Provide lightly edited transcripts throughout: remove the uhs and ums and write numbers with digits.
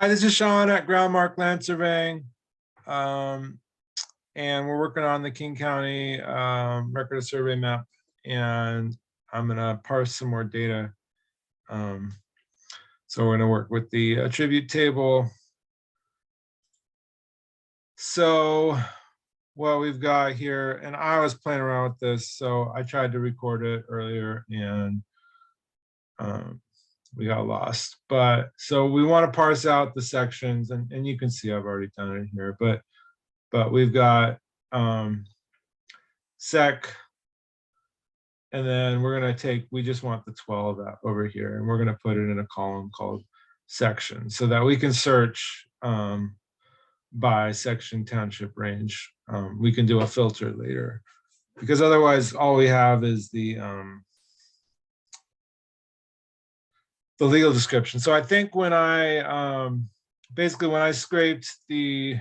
Hi, this is Sean at Groundmark Land Surveying. And we're working on the King County record of survey map, and I'm gonna parse some more data. So we're gonna work with the attribute table. So what we've got here, and I was playing around with this, so I tried to record it earlier and we got lost. But so we want to parse out the sections, and you can see I've already done it here, but we've got sec, and then we're going to take, we just want the 12 over here, and we're going to put it in a column called section so that we can search by section township range. We can do a filter later, because otherwise all we have is the legal description. So I think when I basically when I scraped the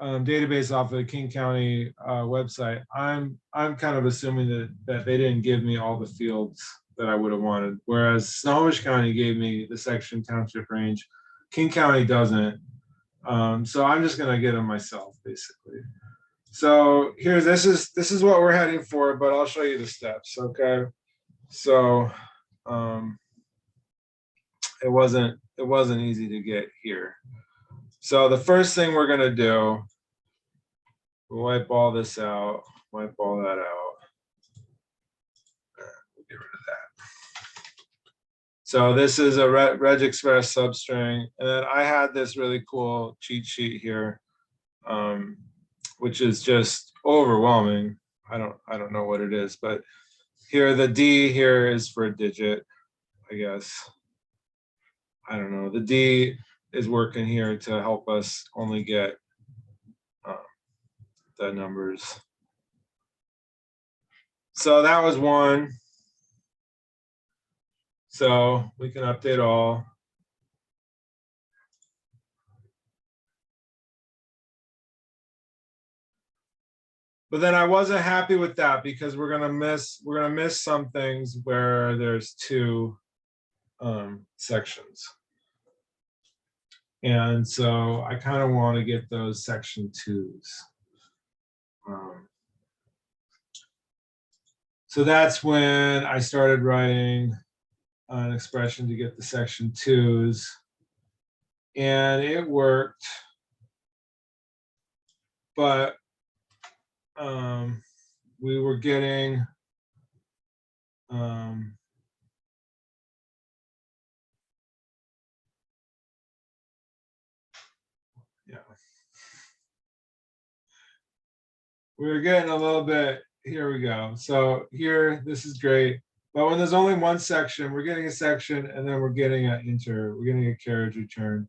database off of the King County website, I'm kind of assuming that they didn't give me all the fields that I would have wanted. Whereas Snohomish County gave me the section township range, King County doesn't. So I'm just gonna get them myself, basically. So here, this is what we're heading for, but I'll show you the steps. Okay, so it wasn't easy to get here. So the first thing we're gonna do, we'll wipe all this out, wipe all that out. We'll get rid of that. So this is a Reg Express substring, and then I had this really cool cheat sheet here, which is just overwhelming. I don't know what it is, but here the D here is for a digit, I guess. I don't know. The D is working here to help us only get the numbers. So that was one. So we can update all. But then I wasn't happy with that, because we're gonna miss some things where there's two sections. And so I kind of want to get those section twos. So that's when I started writing an expression to get the section twos, and it worked. But we were getting we were getting a little bit, here we go. So here, this is great. But when there's only one section, we're getting a section, and then we're getting an enter, we're getting a carriage return.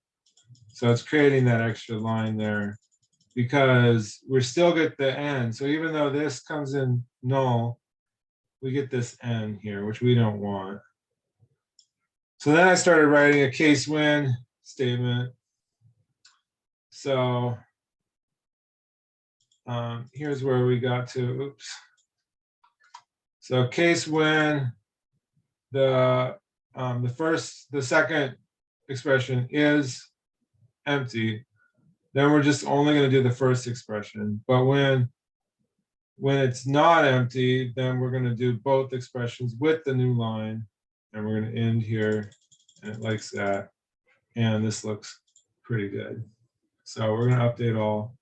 So it's creating that extra line there, because we're still get the n. So even though this comes in null, we get this n here, which we don't want. So then I started writing a case when statement. So here's where we got to, oops. So case when the second expression is empty, then we're just only going to do the first expression. But when it's not empty, then we're going to do both expressions with the new line, and we're going to end here, and it likes that, and this looks pretty good. So we're going to update all.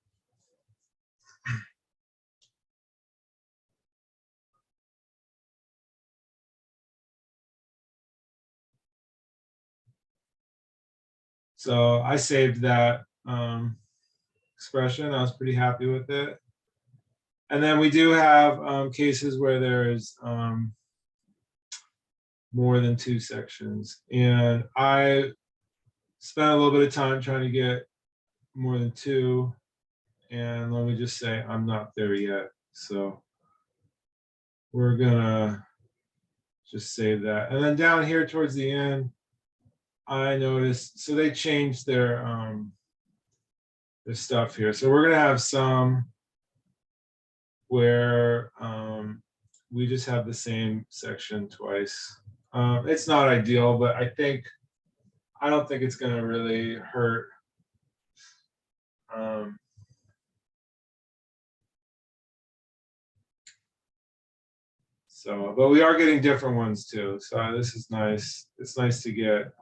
So I saved that expression. I was pretty happy with it. And then we do have cases where there's more than two sections. And I spent a little bit of time trying to get more than two. And let me just say, I'm not there yet. So we're gonna just save that. And then down here towards the end, I noticed, so they changed their stuff here. So we're gonna have some where we just have the same section twice. It's not ideal, but I think I don't think it's going to really hurt. So, but we are getting different ones too. So this is nice. It's nice to get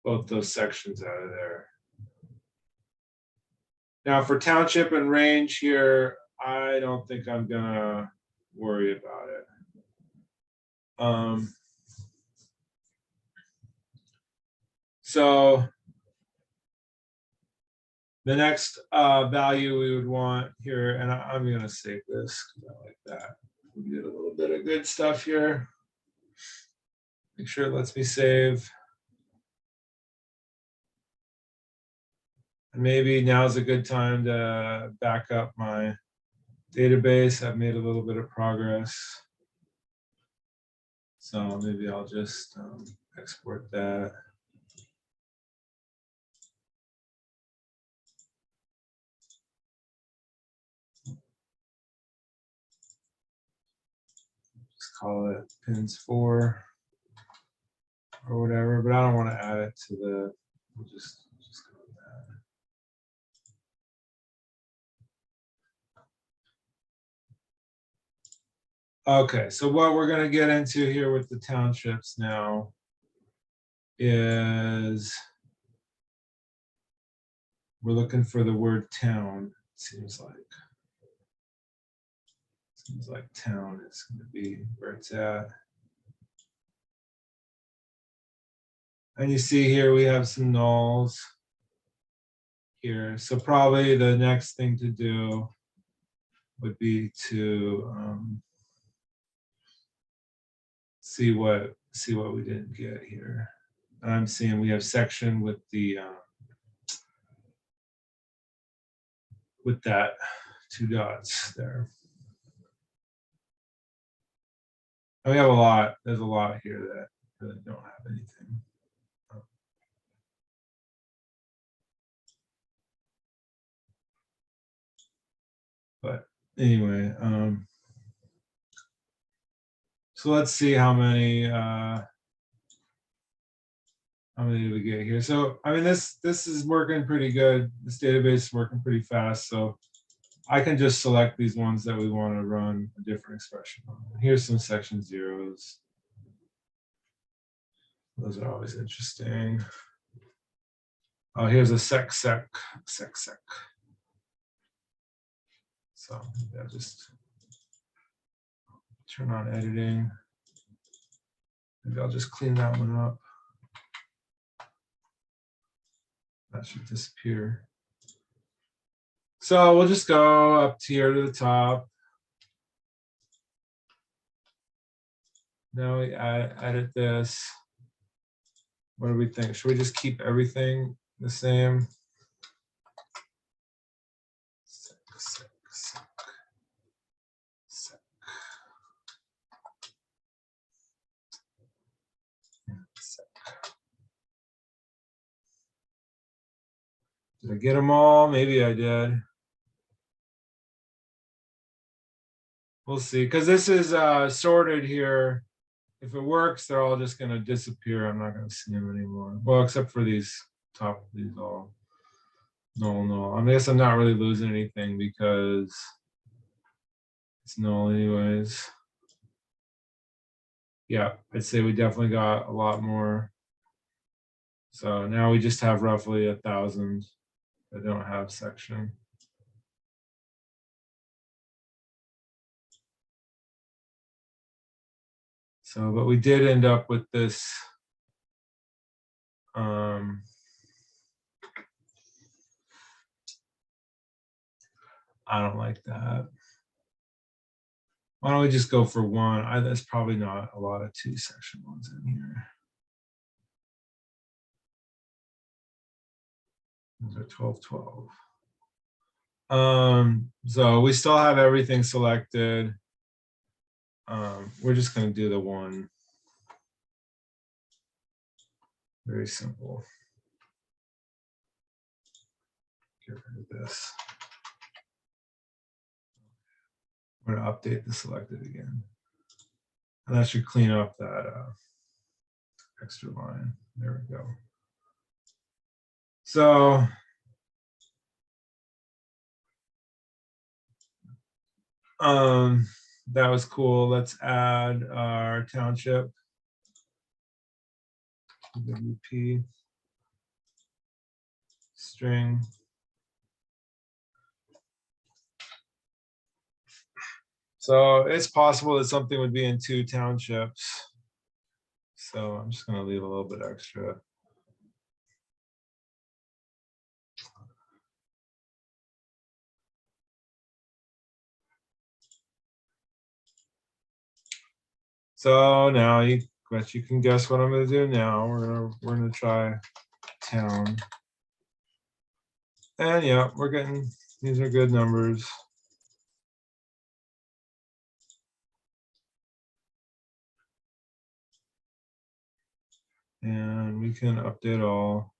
both those sections out of there. Now for township and range here, I don't think I'm gonna worry about it. So the next value we would want here, and I'm gonna save this because I like that. We did a little bit of good stuff here. Make sure it lets me save. And maybe now's a good time to back up my database. I've made a little bit of progress. So maybe I'll just export that. Just call it pins 4 or whatever, but I don't want to add it to the, we'll just go with that. Okay, so what we're going to get into here with the townships now is we're looking for the word town, it seems like. Seems like town is going to be where it's at. And you see here we have some nulls here. So probably the next thing to do would be to see what we didn't get here. And I'm seeing we have section with the with that 2 dots there. And we have a lot. There's a lot here that really don't have anything. But anyway, so let's see how many do we get here. So I mean, this is working pretty good. This database is working pretty fast. So I can just select these ones that we want to run a different expression on. Here's some section zeros. Those are always interesting. Oh, here's a sec. So I'll just turn on editing. Maybe I'll just clean that one up. That should disappear. So we'll just go up here to the top. Now we edit this. What do we think? Should we just keep everything the same? Did I get them all? Maybe I did. We'll see, because this is sorted here. If it works, they're all just going to disappear. I'm not going to see them anymore. Well, except for these top, these all. No. I guess I'm not really losing anything because it's null anyways. Yeah, I'd say we definitely got a lot more. So now we just have roughly 1,000 that don't have section. So, but we did end up with this. I don't like that. Why don't we just go for 1? There's probably not a lot of 2 section ones in here. Those are 12. So we still have everything selected. We're just going to do the 1. Very simple. Get rid of this. I'm going to update the selected again. And that should clean up that extra line. There we go. So that was cool. Let's add our township. WP string. So it's possible that something would be in 2 townships. So I'm just going to leave a little bit extra. So now you can guess what I'm going to do now. We're gonna try town. And yeah, we're getting, these are good numbers. And we can update all.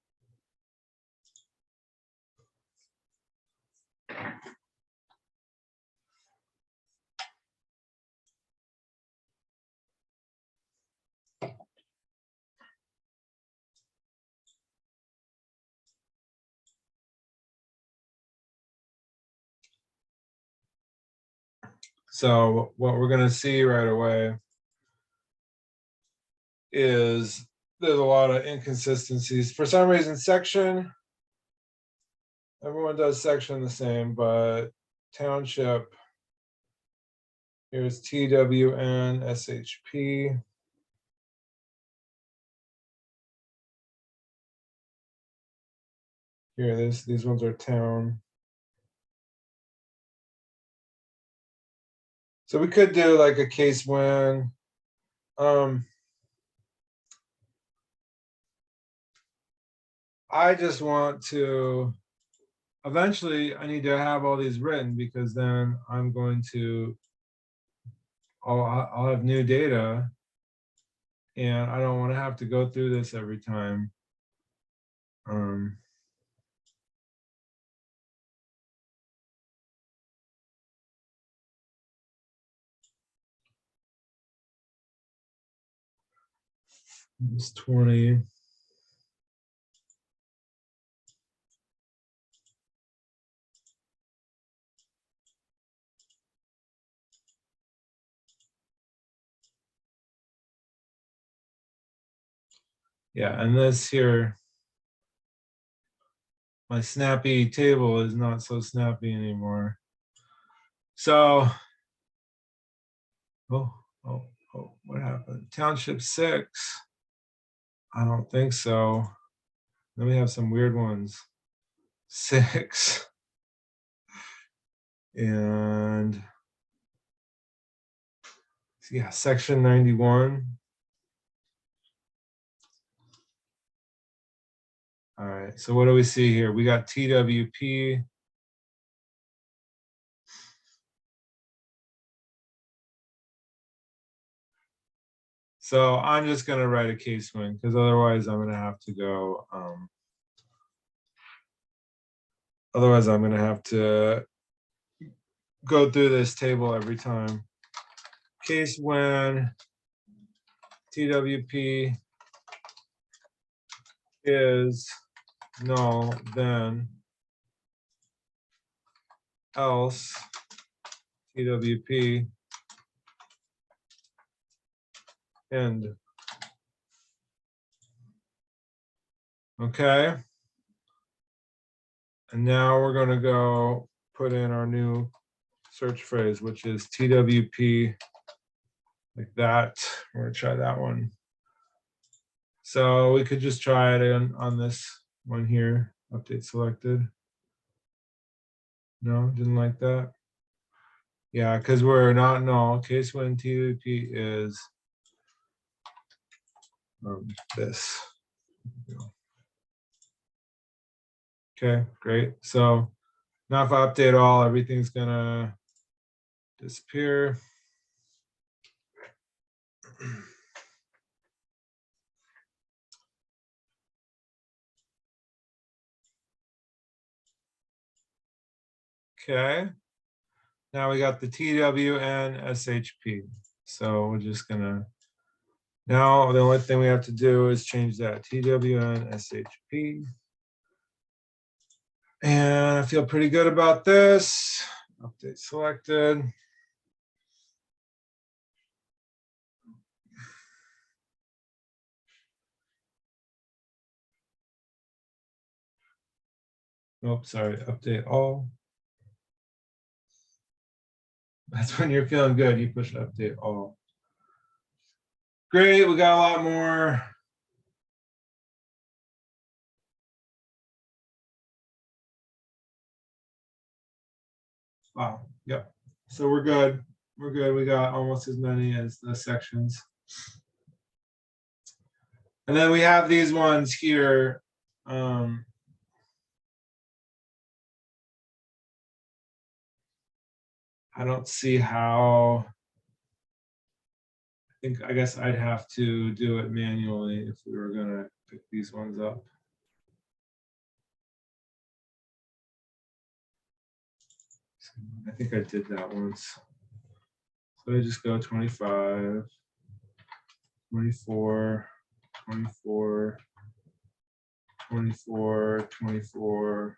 So what we're going to see right away is there's a lot of inconsistencies. For some reason, section, everyone does section the same, but township, here's TWN, SHP. Here, these ones are town. So we could do like a case when I just want to, eventually I need to have all these written, because then I'm going to, I'll have new data, and I don't want to have to go through this every time. It's 20. Yeah, and this here, my snappy table is not so snappy anymore. So, oh, what happened? Township 6. I don't think so. Then we have some weird ones. 6. And yeah, section 91. All right, so what do we see here? We got TWP. So I'm just going to write a case win, because otherwise I'm going to have to go. Otherwise I'm going to have to go through this table every time. Case when TWP is null, then else TWP end. Okay. And now we're going to go put in our new search phrase, which is TWP, like that. We're going to try that one. So we could just try it on this one here, update selected. No, didn't like that. Yeah, because we're not null. Case when TWP is this. Okay, great. So now if I update all, everything's gonna disappear. Okay. Now we got the TW and SHP. So we're just gonna Now, the only thing we have to do is change that TWN SHP. And I feel pretty good about this. Update selected. Oh, sorry, update all. That's when you're feeling good, you push update all. Great, we got a lot more. Wow, yep. So we're good. We're good. We got almost as many as the sections. And then we have these ones here. I don't see how. I guess I'd have to do it manually if we were going to pick these ones up. I think I did that once. So I just go 25, 24, 24, 24, 24,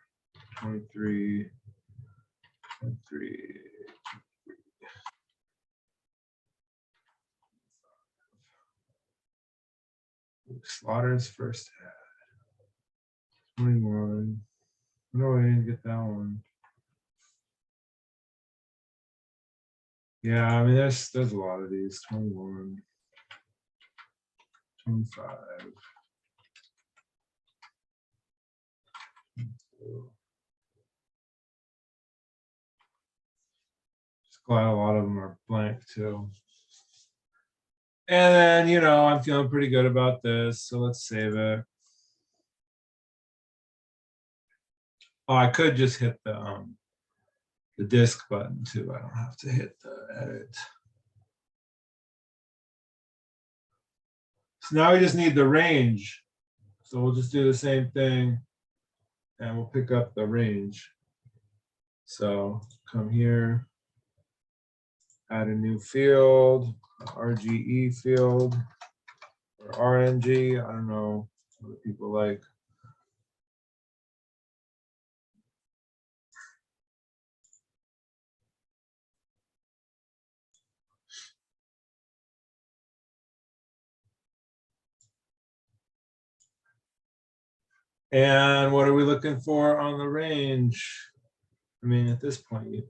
23, 23. Slaughter's first ad. 21. No, I didn't get that one. Yeah, I mean, there's a lot of these. 21, 25. Just glad a lot of them are blank too. And then, you know, I'm feeling pretty good about this, so let's save it. Oh, I could just hit the disk button too. I don't have to hit the edit. So now we just need the range. So we'll just do the same thing and we'll pick up the range. So come here, add a new field, RGE field, or RNG. I don't know what people like. And what are we looking for on the range? I mean, at this point,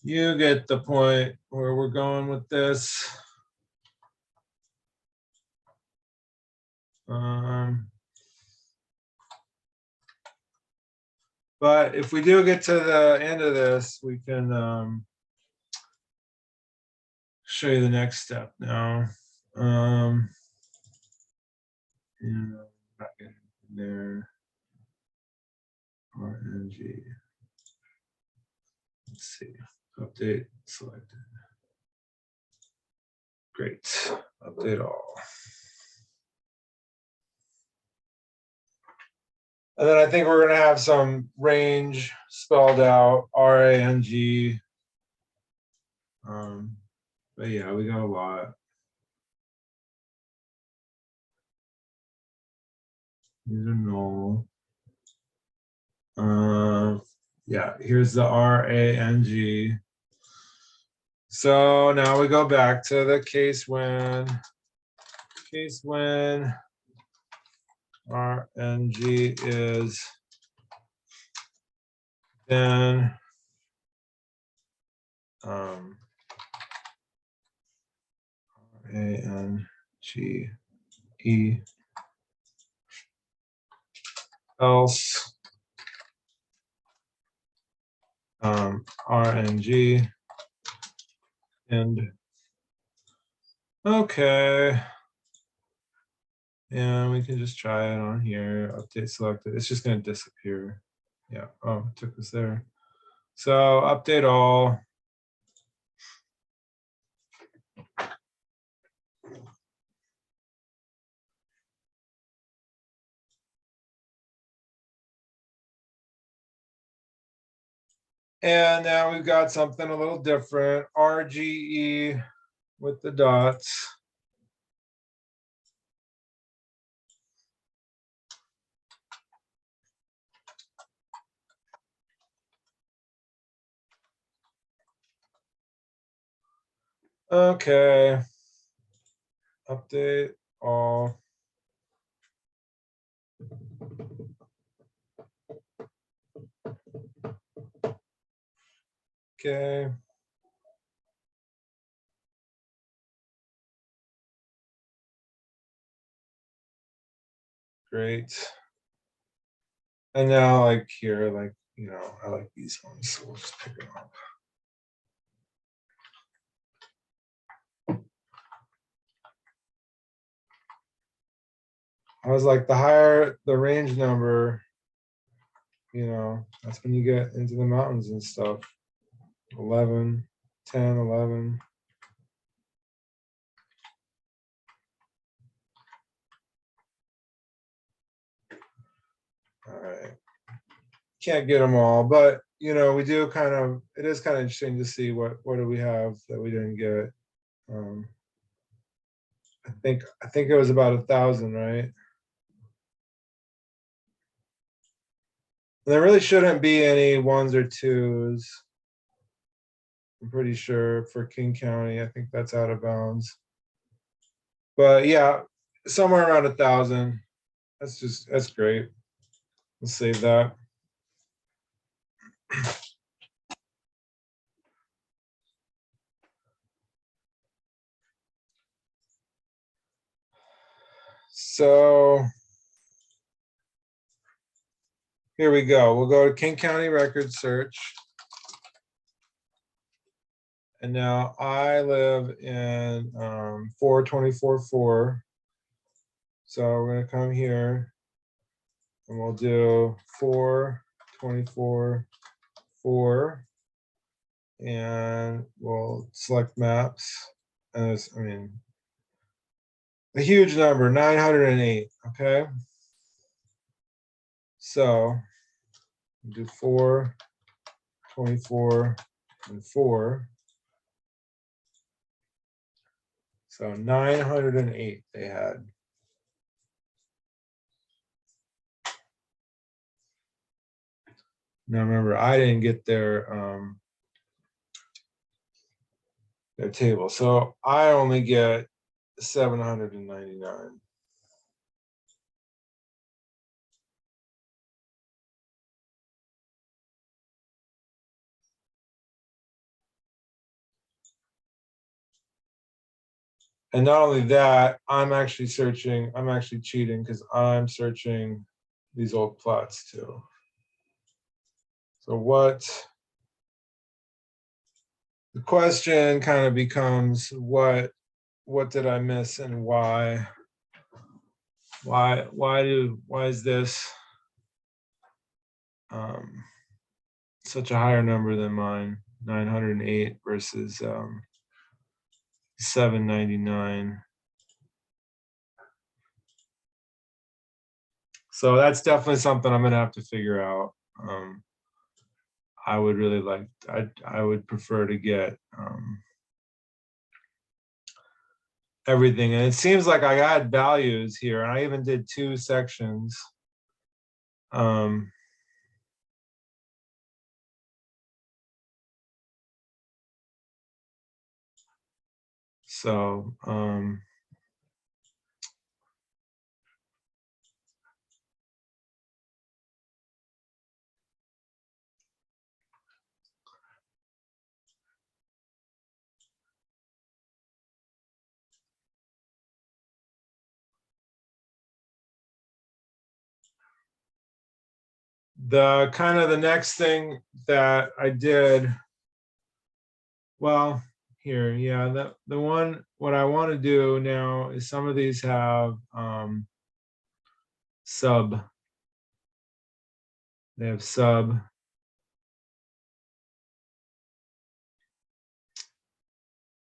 you get the point where we're going with this. But if we do get to the end of this, we can show you the next step now. Not getting there. RNG. Let's see. Update selected. Great. Update all. And then I think we're going to have some range spelled out, RANG. But yeah, we got a lot. These are null. Yeah, here's the RANG. So now we go back to the case when RNG is then RANGE else RNG and okay. And we can just try it on here, update selected. It's just going to disappear. Yeah, oh, it took us there. So update all. And now we've got something a little different. RGE with the dots. Okay. Update all. Okay. Great. And now like here, like, you know, I like these ones, so we'll just pick them up. I was like, the higher the range number, you know, that's when you get into the mountains and stuff. 11, 10, 11. All right. Can't get them all, but you know, we do kind of, it is kind of interesting to see what do we have that we didn't get. I think it was about 1,000, right? There really shouldn't be any ones or twos. I'm pretty sure for King County, I think that's out of bounds. But yeah, somewhere around 1,000. That's great. We'll save that. So here we go. We'll go to King County record search. And now I live in 424-4. So we're going to come here and we'll do 424-4. And we'll select maps. And it's, I mean, a huge number, 908. Okay. So do 4, 24, and 4. So 908 they had. Now remember, I didn't get their table, so I only get 799. And not only that, I'm actually cheating because I'm searching these old plots too. So the question kind of becomes, what did I miss and why? Why is this such a higher number than mine? 908 versus 799. So that's definitely something I'm gonna have to figure out. I would really like, I would prefer to get everything. And it seems like I had values here, and I even did 2 sections. So the kind of the next thing that I did, well, here, yeah, the one, what I want to do now is some of these have sub. They have sub.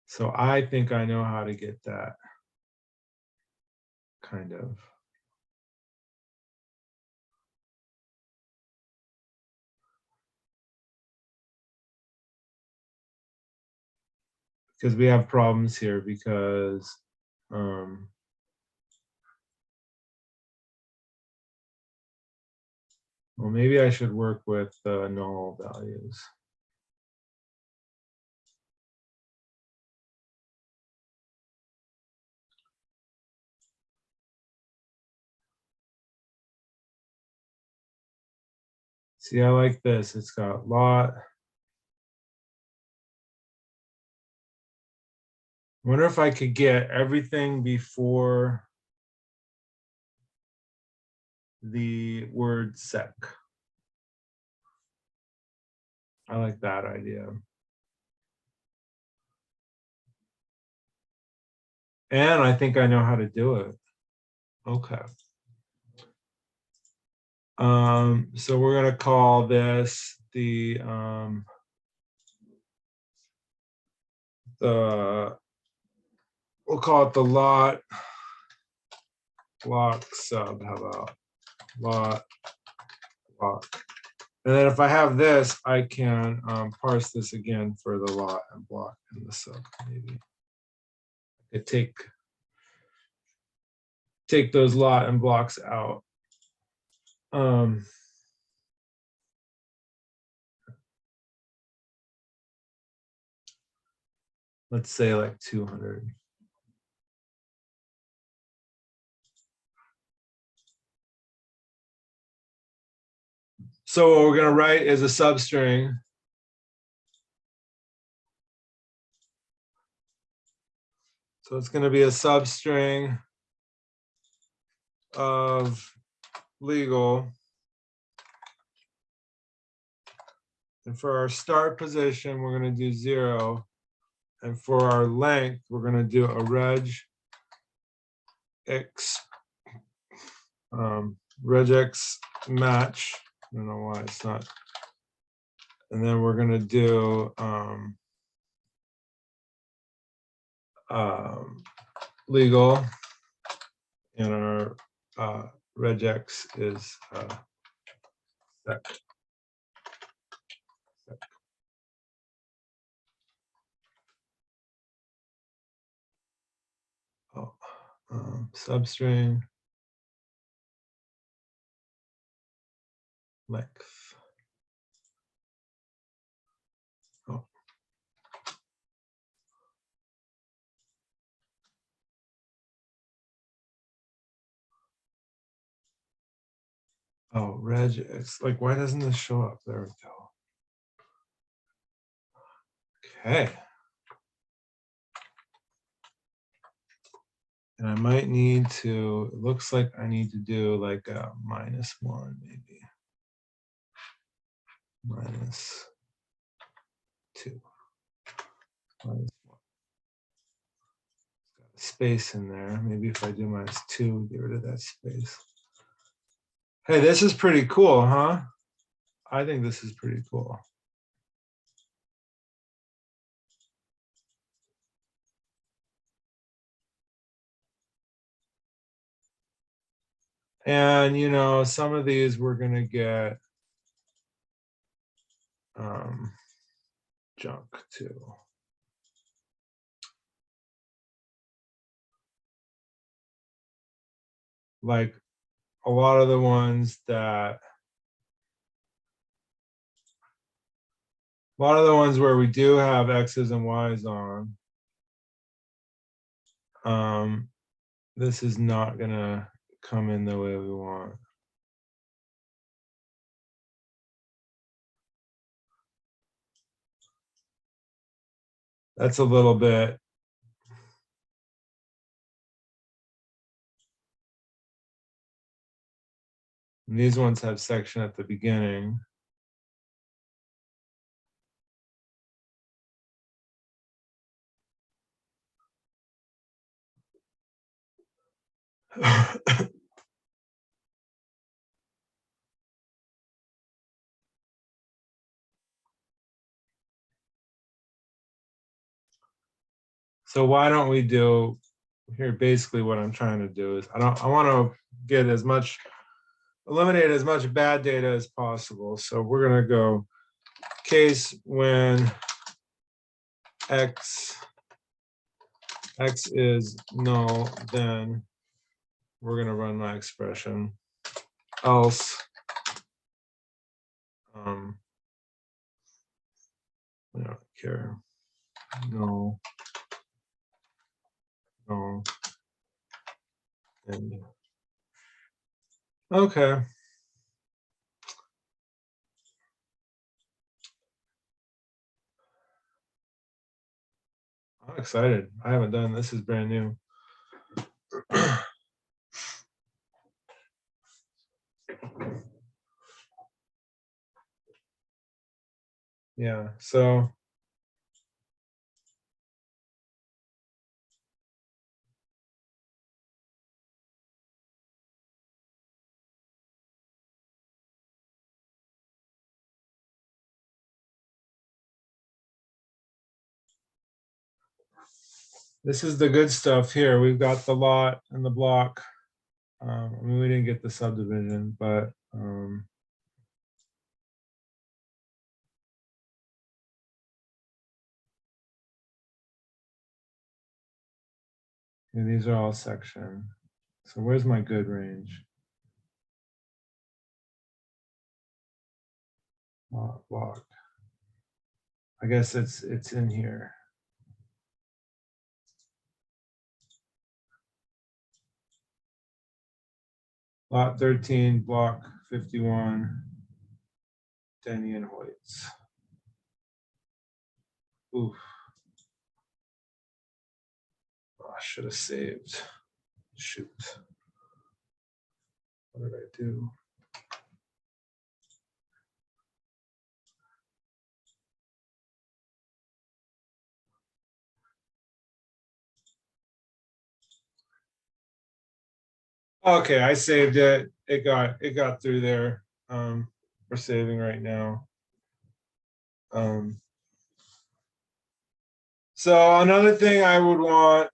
So I think I know how to get that kind of. because we have problems here because well, maybe I should work with null values. See, I like this. It's got lot. Wonder if I could get everything before the word sec. I like that idea. And I think I know how to do it. Okay. So we're going to call this the we'll call it the lot block sub. How about lot block? And then if I have this, I can parse this again for the lot and block and the sub. Maybe I could take those lot and blocks out. Let's say like 200. So what we're going to write is a substring. So it's going to be a substring of legal. And for our start position, we're going to do 0. And for our length, we're going to do a regex match. I don't know why it's not. And then we're going to do legal, and our regex is sec. Oh, substring length. Oh. Oh, reg, it's like, why doesn't this show up? There we go. Okay. And I might need to, it looks like I need to do like a -1 maybe. -2. -1. Got a space in there. Maybe if I do -2, get rid of that space. Hey, this is pretty cool, huh? I think this is pretty cool. And, you know, some of these we're going to get junk too. Like a lot of the ones where we do have X's and Y's on, this is not going to come in the way we want. That's a little bit. And these ones have section at the beginning. So why don't we do here? Basically what I'm trying to do is I want to get eliminate as much bad data as possible. So we're going to go case when X X is null, then we're going to run my expression. Else, I don't care. No. No. And okay. I'm excited. I haven't done this. Is brand new. Yeah, so this is the good stuff here. We've got the lot and the block. I mean, we didn't get the subdivision, but yeah, these are all section. So where's my good range? Block. I guess it's in here. Lot 13, block 51, Denny and Hoyts. Oof. Oh, I should have saved. Shoot. What did I do? Okay, I saved it. It got through there. We're saving right now. So another thing I would want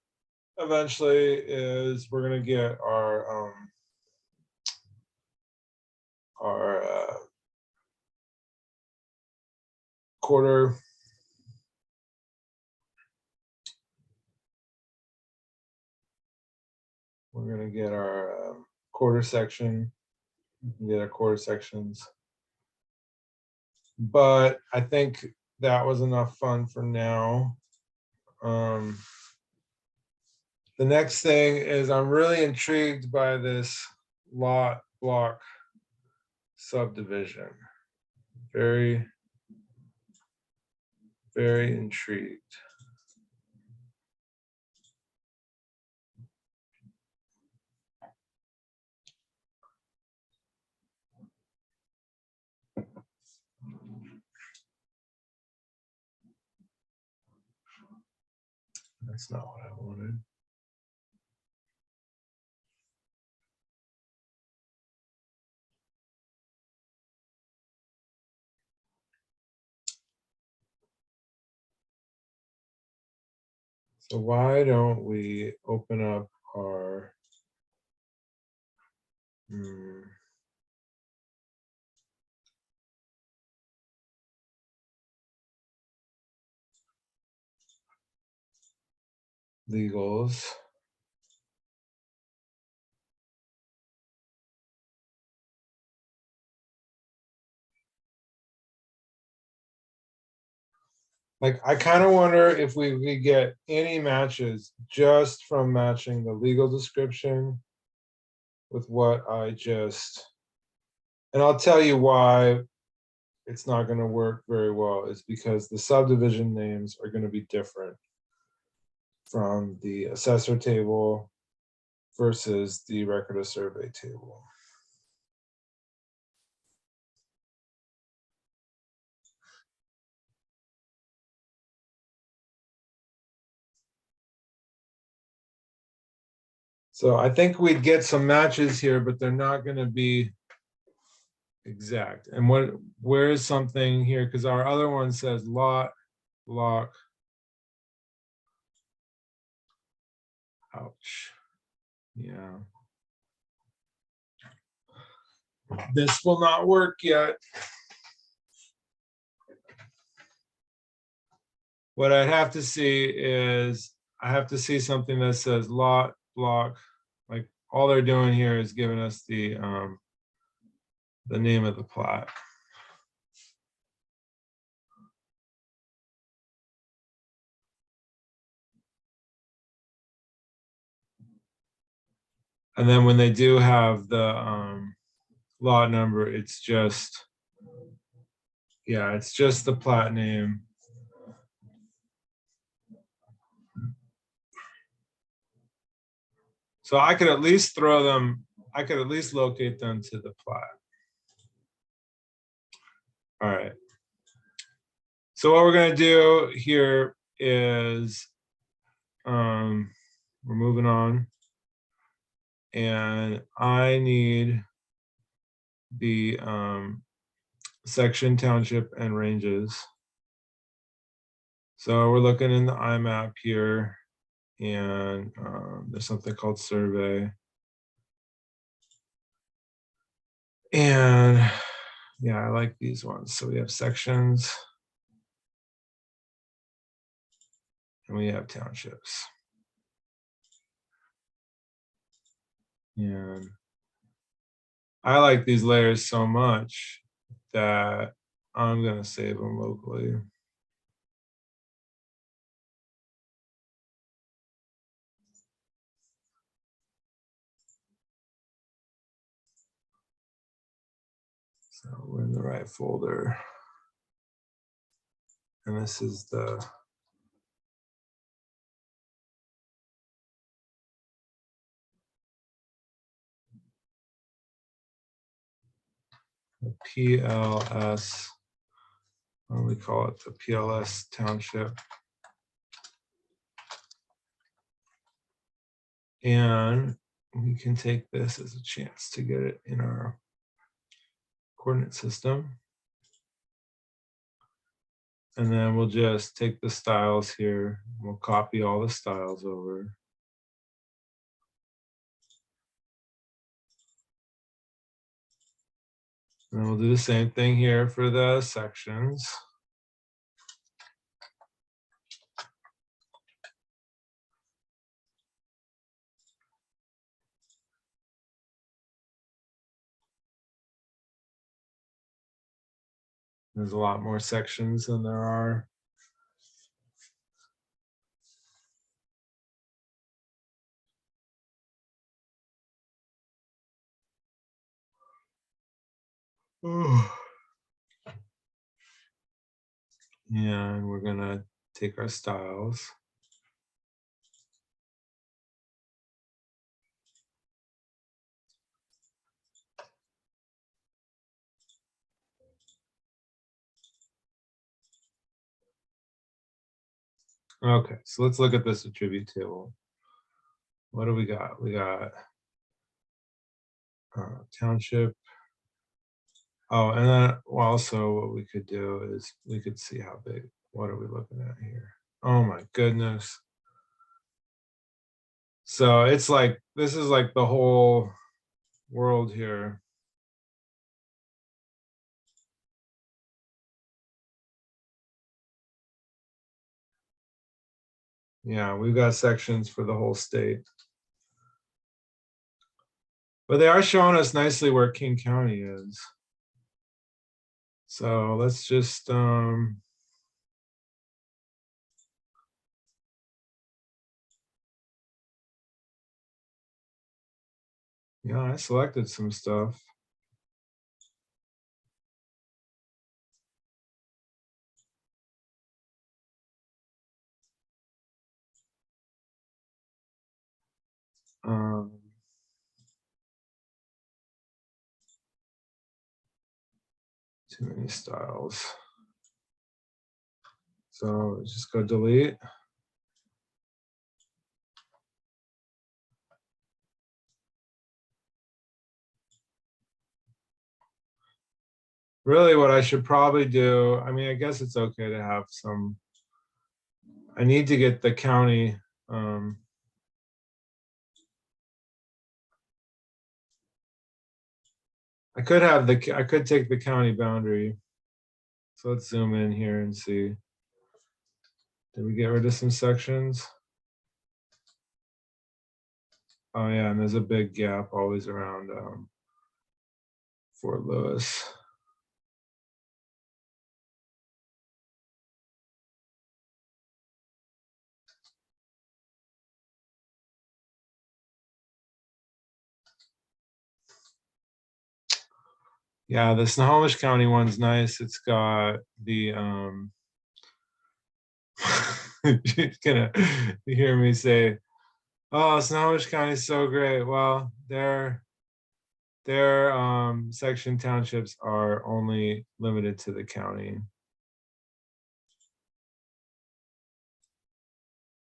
eventually is we're gonna get our quarter. We're gonna get our quarter section. We can get our quarter sections. But I think that was enough fun for now. The next thing is I'm really intrigued by this lot block subdivision. Very, very intrigued. That's not what I wanted. So why don't we open up our legals. Like, I kind of wonder if we could get any matches just from matching the legal description with what I just, and I'll tell you why it's not going to work very well is because the subdivision names are going to be different from the assessor table versus the record of survey table. So I think we'd get some matches here, but they're not going to be exact. And where is something here? Because our other one says lot, block. Ouch. Yeah. This will not work yet. What I'd have to see is I have to see something that says lot, block. Like all they're doing here is giving us the name of the plot. And then when they do have the lot number, it's just, yeah, it's just the plot name. So I could at least throw them, I could at least locate them to the plot. All right. So what we're going to do here is we're moving on. And I need the section, township, and ranges. So we're looking in the IMAP here, and there's something called survey. And yeah, I like these ones. So we have sections and we have townships. And I like these layers so much that I'm going to save them locally. So we're in the right folder. And this is the PLS, what do we call it? The PLS township. And we can take this as a chance to get it in our coordinate system. And then we'll just take the styles here. We'll copy all the styles over. And we'll do the same thing here for the sections. There's a lot more sections than there are. And we're gonna take our styles. Okay, so let's look at this attribute table. What do we got? We got township. Oh, and then also what we could do is we could see how big. What are we looking at here? Oh my goodness. So it's like, this is like the whole world here. Yeah, we've got sections for the whole state. But they are showing us nicely where King County is. So let's just yeah, I selected some stuff. Too many styles. So just go delete. Really what I should probably do, I mean, I guess it's okay to have some, I need to get the county. I could have I could take the county boundary. So let's zoom in here and see. Did we get rid of some sections? Oh yeah, and there's a big gap always around Fort Lewis. Yeah, the Snohomish County one's nice. It's got the you're gonna hear me say, oh, Snohomish County is so great. Well, their section townships are only limited to the county.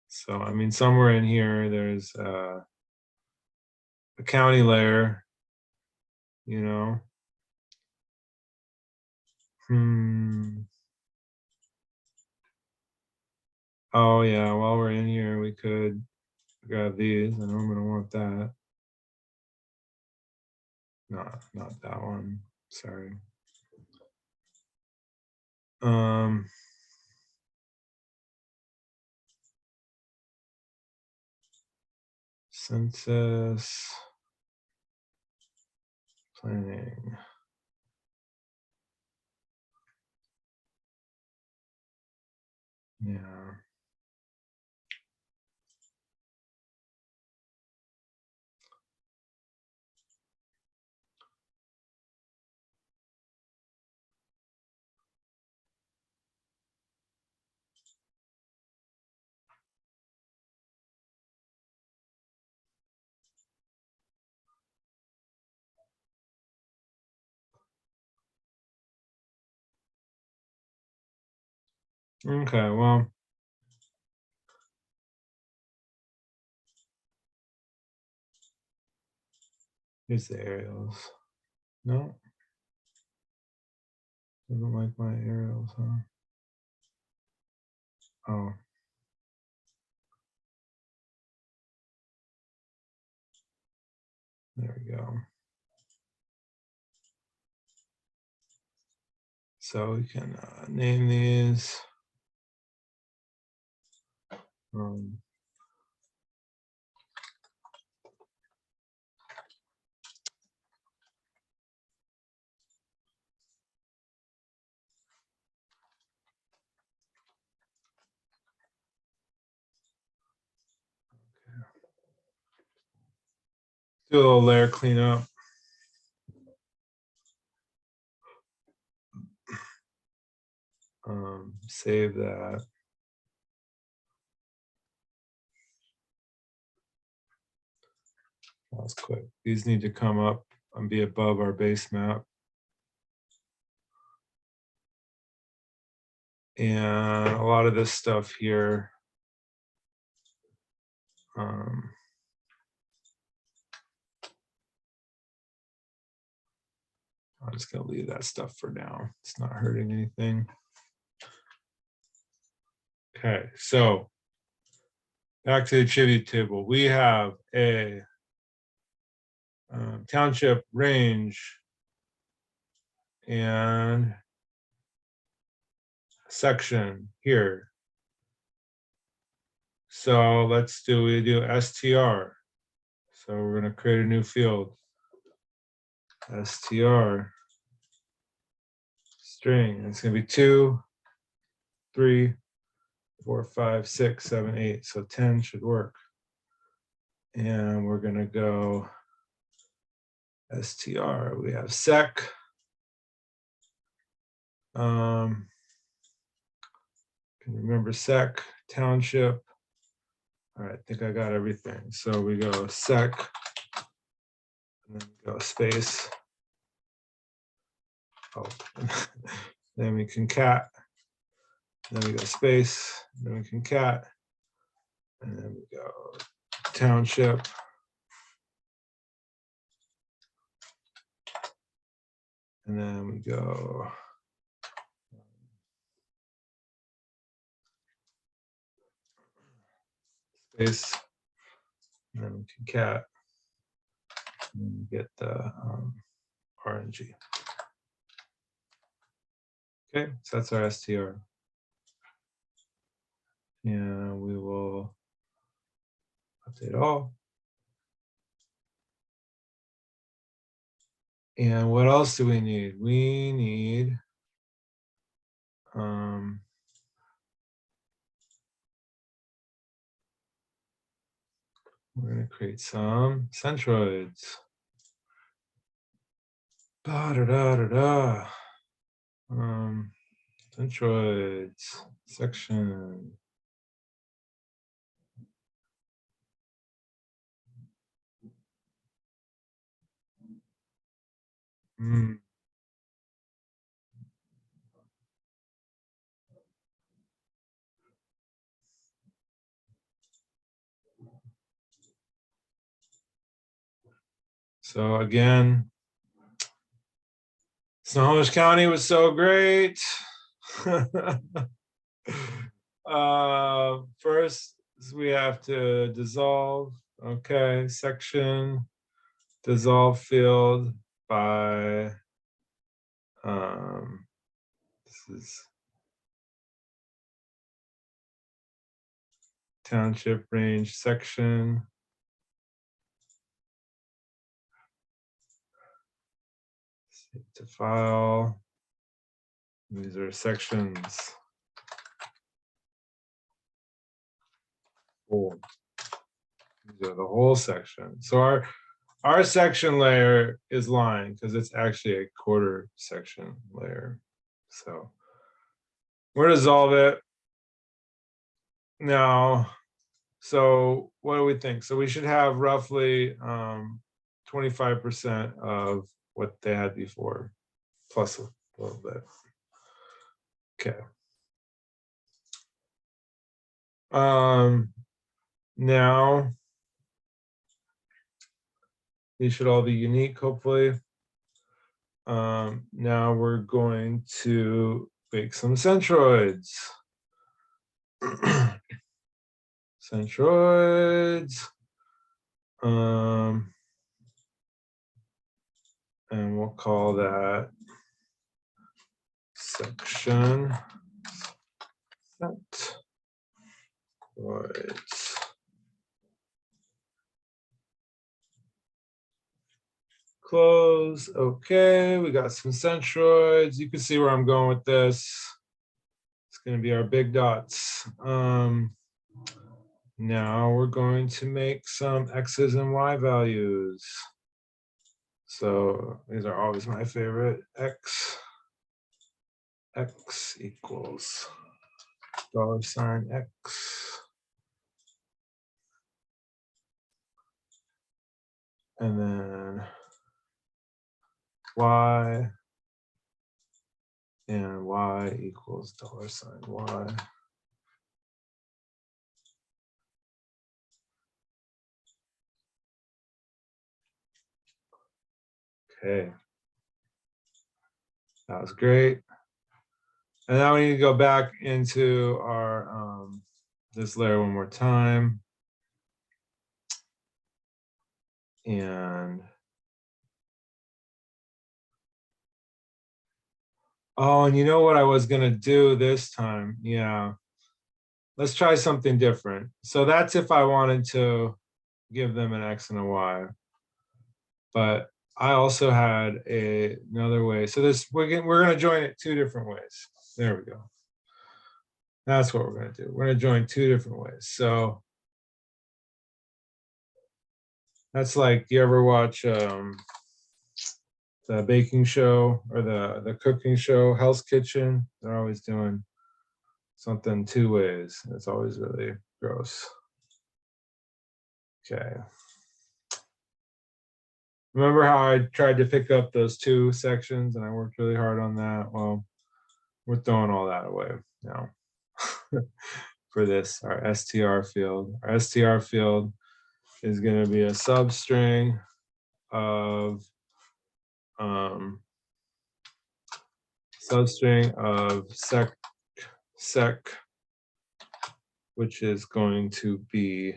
So I mean, somewhere in here there's a county layer, you know. Oh yeah, while we're in here, we could grab these. I know I'm gonna want that. No, not that one. Sorry. Census planning. Yeah. Okay, well, here's the aerials. No, doesn't like my aerials, huh? Oh. There we go. So we can name these. Do a little layer cleanup. Save that. That's quick. These need to come up and be above our base map. And a lot of this stuff here, I'm just going to leave that stuff for now. It's not hurting anything. Okay, so back to the tribute table. We have a township range and section here. So we do STR. So we're going to create a new field. STR string. It's going to be 2, 3, 4, 5, 6, 7, 8. So 10 should work. And we're going to go STR. We have sec. Can you remember sec, township? All right, I think I got everything. So we go sec, and then we go space. Oh, then we concat. Then we go space. Then we concat. And then we go township. And then we go space. And then we concat. And then we get the RNG. Okay, so that's our STR. And we will update all. And what else do we need? We need we're going to create some centroids. Da da da da da. Centroids section. So again, Snohomish County was so great. First, we have to dissolve. Okay, section dissolve field by this is township range section. Save to file. These are sections. Cool. These are the whole section. So our section layer is line because it's actually a quarter section layer. So we're gonna dissolve it now. So what do we think? So we should have roughly 25% of what they had before, plus a little bit. Okay. Now these should all be unique, hopefully. Now we're going to make some centroids. Centroids. And we'll call that section centroids. Close. Okay, we got some centroids. You can see where I'm going with this. It's going to be our big dots. Now we're going to make some X's and Y values. So these are always my favorite. X equals $X. And then Y, and Y equals $Y. Okay, that was great. And now we need to go back into our this layer one more time. And oh, and you know what I was gonna do this time? Yeah, let's try something different. So that's if I wanted to give them an X and a Y. But I also had another way. So this we're gonna join it two different ways. There we go. That's what we're gonna do. We're gonna join two different ways. So that's like, you ever watch the baking show or the cooking show, Hell's Kitchen? They're always doing something two ways. It's always really gross. Okay. Remember how I tried to pick up those two sections and I worked really hard on that? Well, we're throwing all that away now for this, our STR field. Our STR field is going to be a substring of sec, which is going to be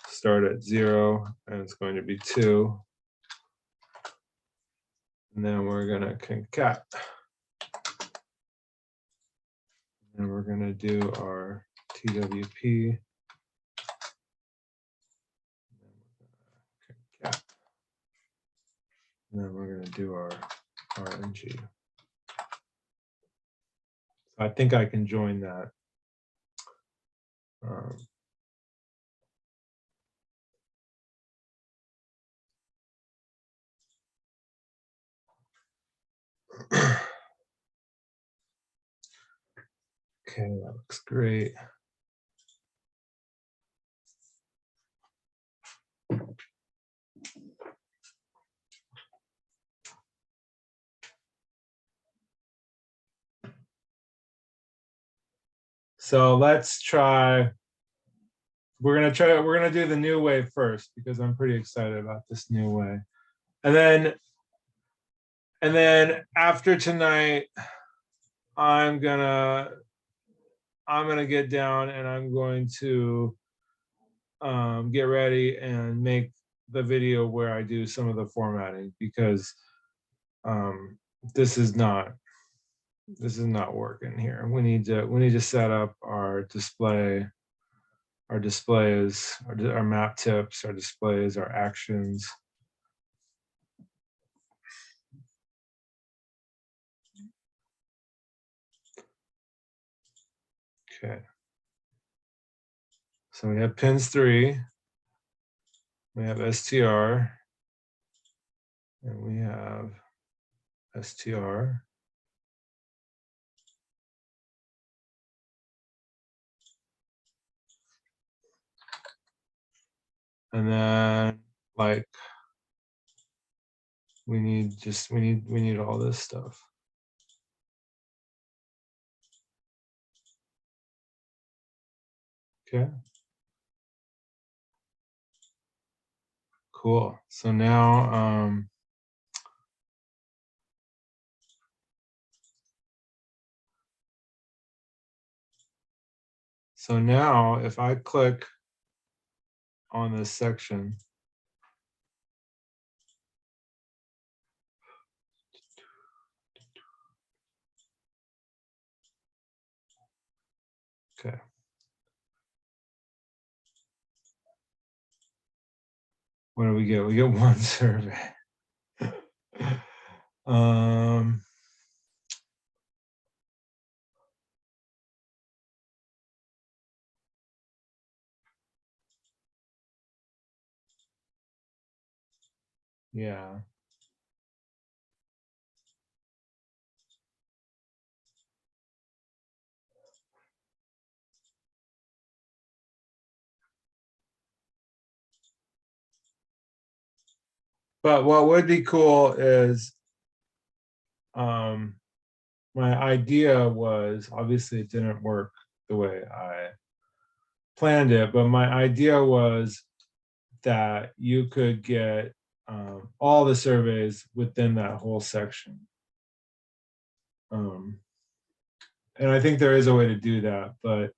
start at 0 and it's going to be 2. And then we're going to concat. And we're going to do our TWP. Concat. And then we're going to do our RNG. I think I can join that. Okay, that looks great. So let's try. We're gonna do the new way first because I'm pretty excited about this new way. And then after tonight, I'm gonna get down and I'm going to get ready and make the video where I do some of the formatting because this is not working here. We need to set up our displays, our map tips, our displays, our actions. Okay. So we have pins 3, we have STR, and we have STR. And then like we need all this stuff. Okay. Cool. So now if I click on this section, okay. What do we get? We get one survey. Yeah. But what would be cool is my idea was, obviously it didn't work the way I planned it, but my idea was that you could get all the surveys within that whole section. And I think there is a way to do that, but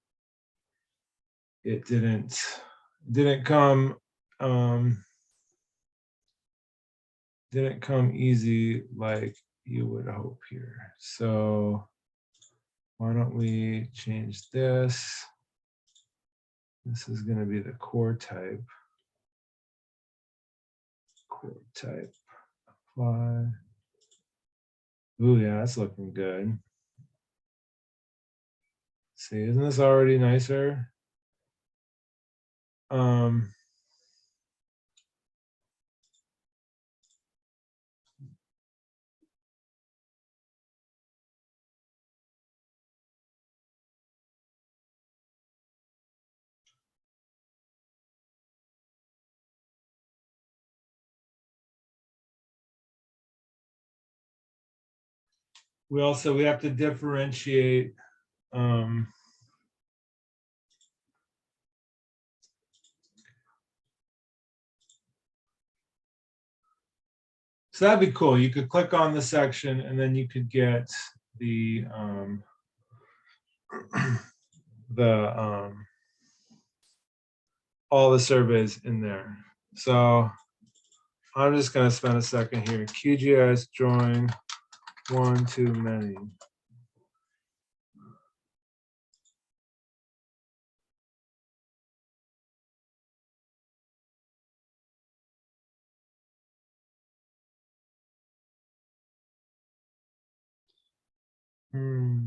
it didn't come easy like you would hope here. So why don't we change this? This is going to be the core type. Core type, apply. Ooh, yeah, that's looking good. See, isn't this already nicer? We have to differentiate so that'd be cool. You could click on the section and then you could get the all the surveys in there. So I'm just going to spend a second here. QGIS join one too many. Yeah,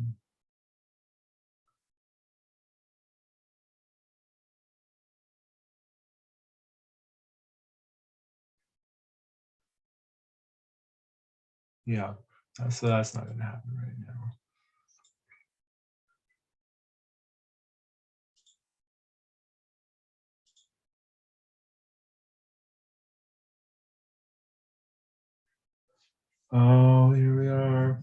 so that's not going to happen right now. Oh, here we are.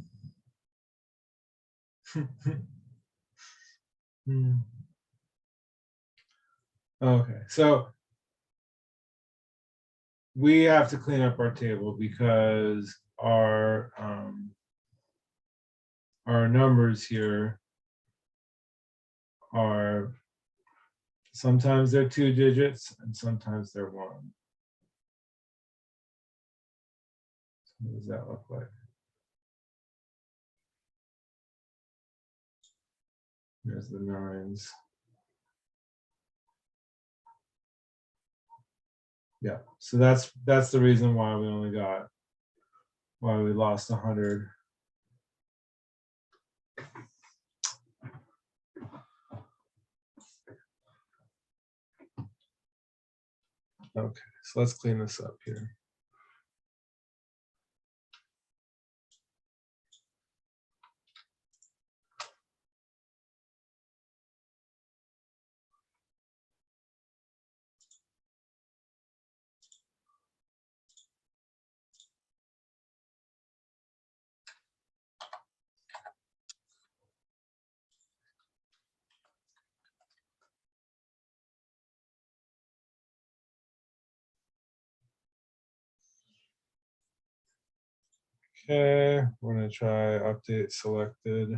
Okay, so we have to clean up our table because our numbers here are, sometimes they're 2 digits and sometimes they're 1. So what does that look like? There's the 9s. Yeah, so that's the reason why we lost 100. Okay, so let's clean this up here. Okay, we're going to try update selected.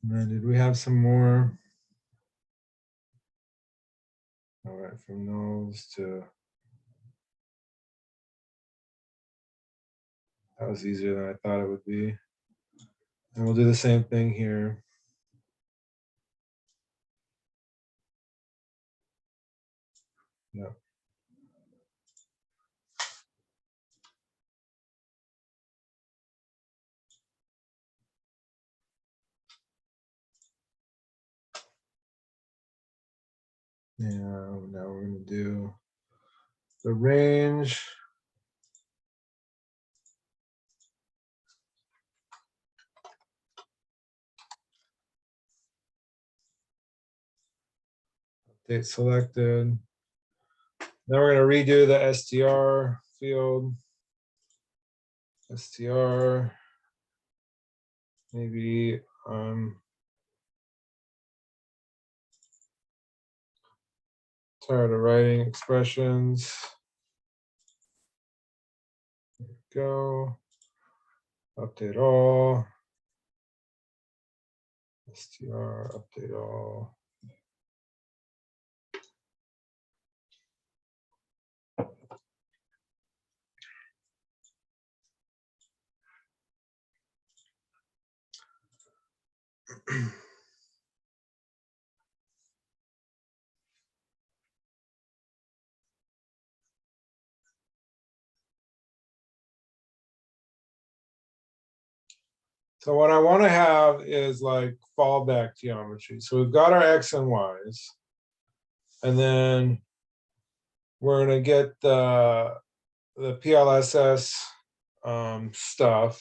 And then did we have some more? All right, from nulls to, that was easier than I thought it would be. And we'll do the same thing here. Yeah. Now we're going to do the range. Update selected. Now we're going to redo the STR field. STR. Maybe tired of writing expressions. There we go. Update all. STR, update all. So what I want to have is like fallback geometry. So we've got our X and Y's, and then we're going to get the PLSS stuff.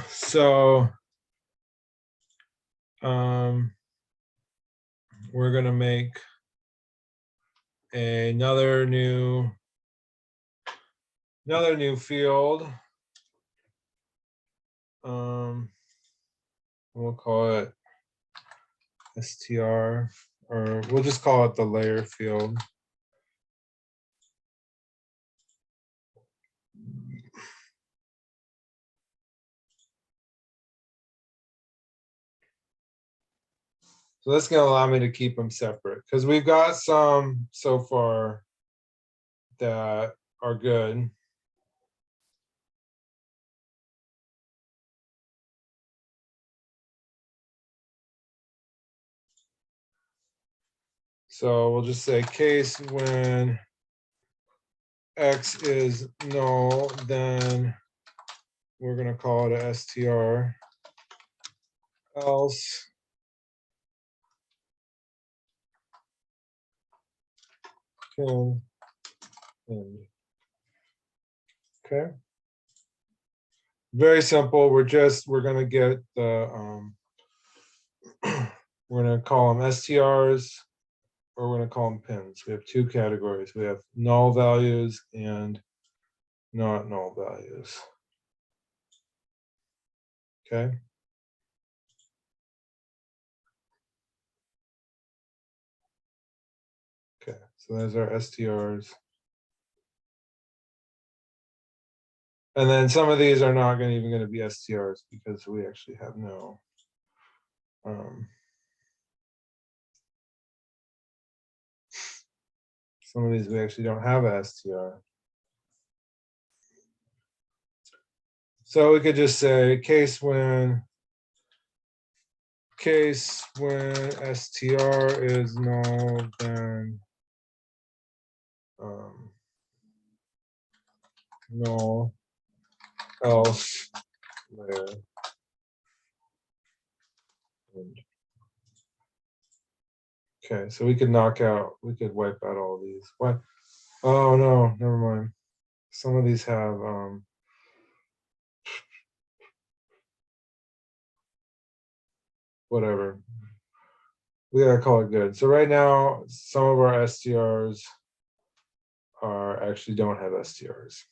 So we're going to make another new field. We'll call it STR, or we'll just call it the layer field. So that's going to allow me to keep them separate because we've got some so far that are good. So we'll just say case when X is null, then we're going to call it a STR. Else can end. Okay. Very simple. We're going to get the we're going to call them STRs, or we're going to call them pins. We have two categories. We have null values and not null values. Okay. Okay, so there's our STRs. And then some of these are not even going to be STRs because we actually have no some of these we actually don't have a STR. So we could just say case when STR is null, then null, else layer. Okay, so we could wipe out all these. What? Oh no, never mind. Some of these have whatever. We gotta call it good. So right now, some of our STRs actually don't have STRs.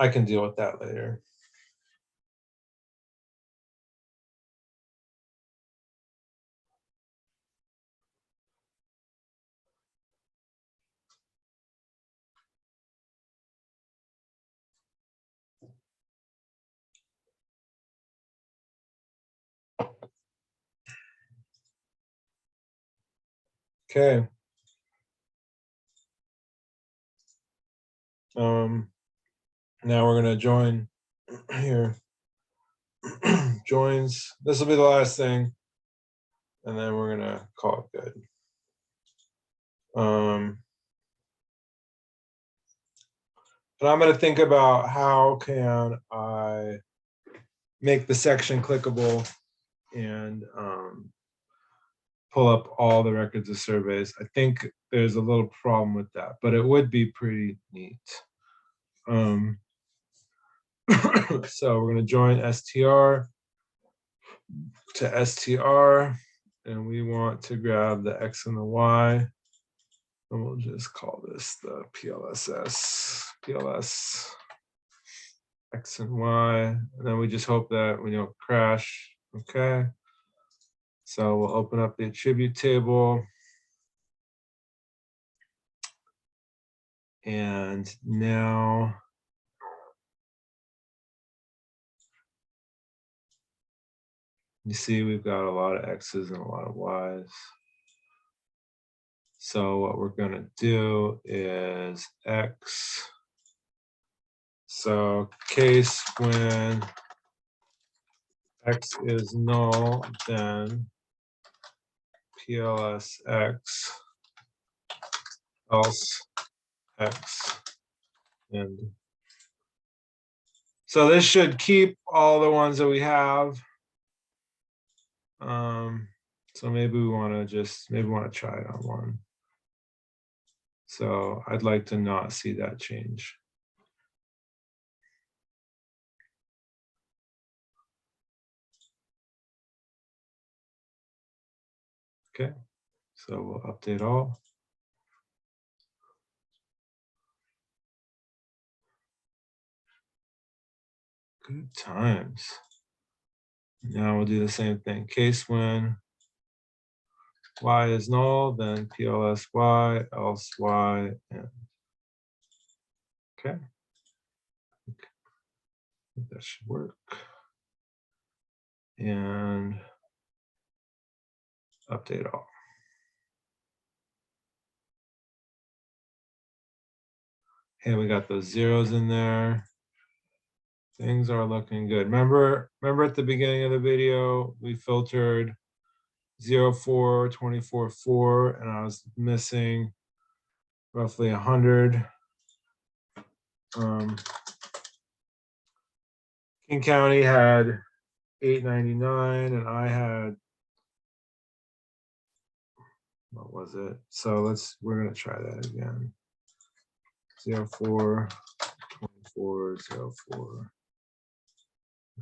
I can deal with that later. Okay. Now we're gonna join here. Joins. This will be the last thing, and then we're gonna call it good. And I'm gonna think about how can I make the section clickable and pull up all the records of surveys. I think there's a little problem with that, but it would be pretty neat. So we're going to join STR to STR, and we want to grab the X and the Y, and we'll just call this the PLS X and Y, and then we just hope that we don't crash. Okay. So we'll open up the attribute table. And now you see we've got a lot of X's and a lot of Y's. So what we're going to do is X. So case when X is null, then PLS X, else X. And so this should keep all the ones that we have. So maybe we want to try it on one. So I'd like to not see that change. Okay, so we'll update all. Good times. Now we'll do the same thing. Case when Y is null, then PLS Y, else Y, and okay. I think that should work. And update all. And we got those zeros in there. Things are looking good. Remember at the beginning of the video, we filtered 04, 24, 4, and I was missing roughly 100. King County had 899, and I had, what was it? So we're gonna try that again. 04, 24, 04.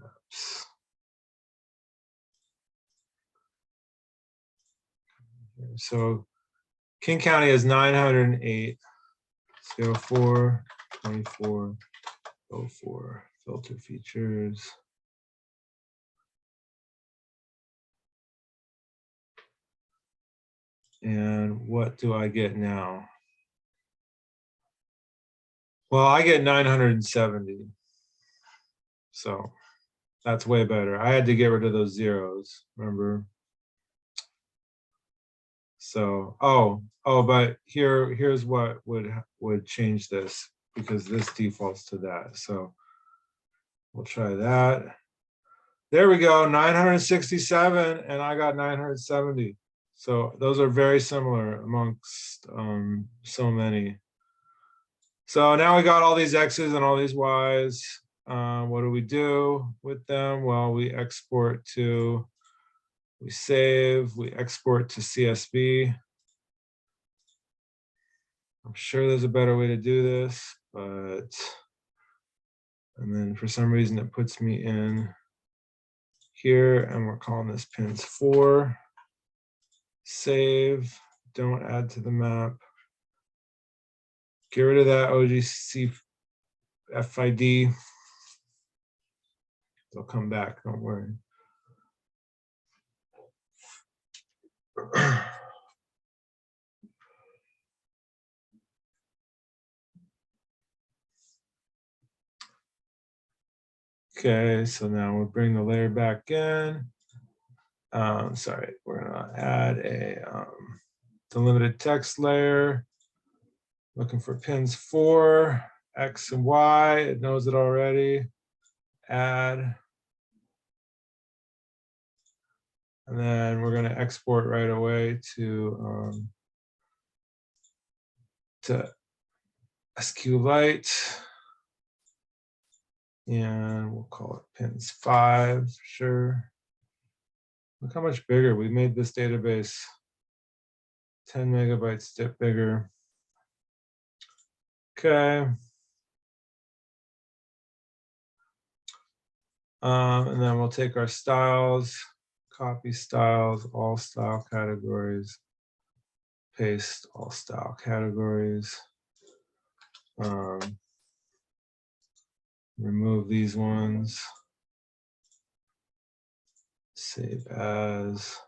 Oops. So King County has 908. 04, 24, 04. Filter features. And what do I get now? Well, I get 970. So that's way better. I had to get rid of those zeros, remember? So, but here's what would change this, because this defaults to that. So we'll try that. There we go, 967, and I got 970. So those are very similar amongst so many. So now we got all these X's and all these Y's. What do we do with them? Well, we export to, we save, we export to CSV. I'm sure there's a better way to do this, but, and then for some reason it puts me in here, and we're calling this pins 4. Save, don't add to the map. Get rid of that OGC FID. They'll come back, don't worry. Okay, so now we'll bring the layer back in. Sorry, we're gonna add a delimited text layer. Looking for pins 4, X and Y, it knows it already. Add. And then we're gonna export right away to SQLite. And we'll call it pins 5, sure. Look how much bigger. We made this database 10 megabytes bigger. Okay. And then we'll take our styles, copy styles, all style categories, paste all style categories. Remove these ones. Save as.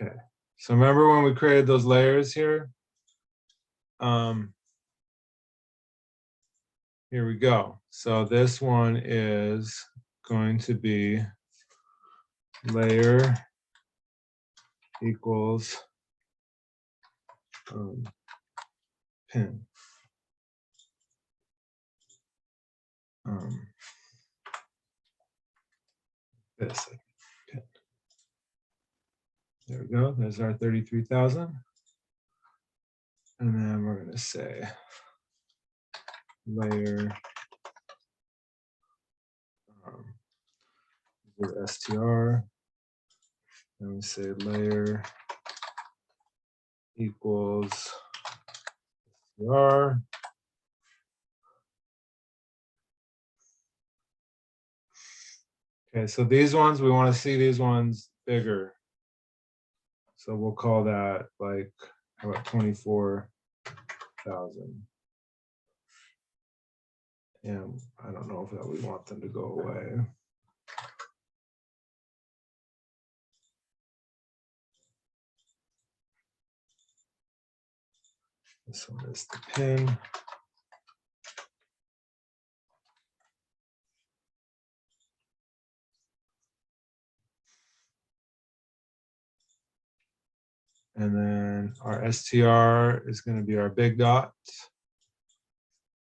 Okay. So remember when we created those layers here? Here we go. So this one is going to be layer equals pin. This pin. There we go. There's our 33,000. And then we're going to say layer with STR. And we say layer equals STR. Okay, so these ones, we want to see these ones bigger. So we'll call that like, how about 24,000? And I don't know if that we want them to go away. This one is the pin. And then our STR is going to be our big dot.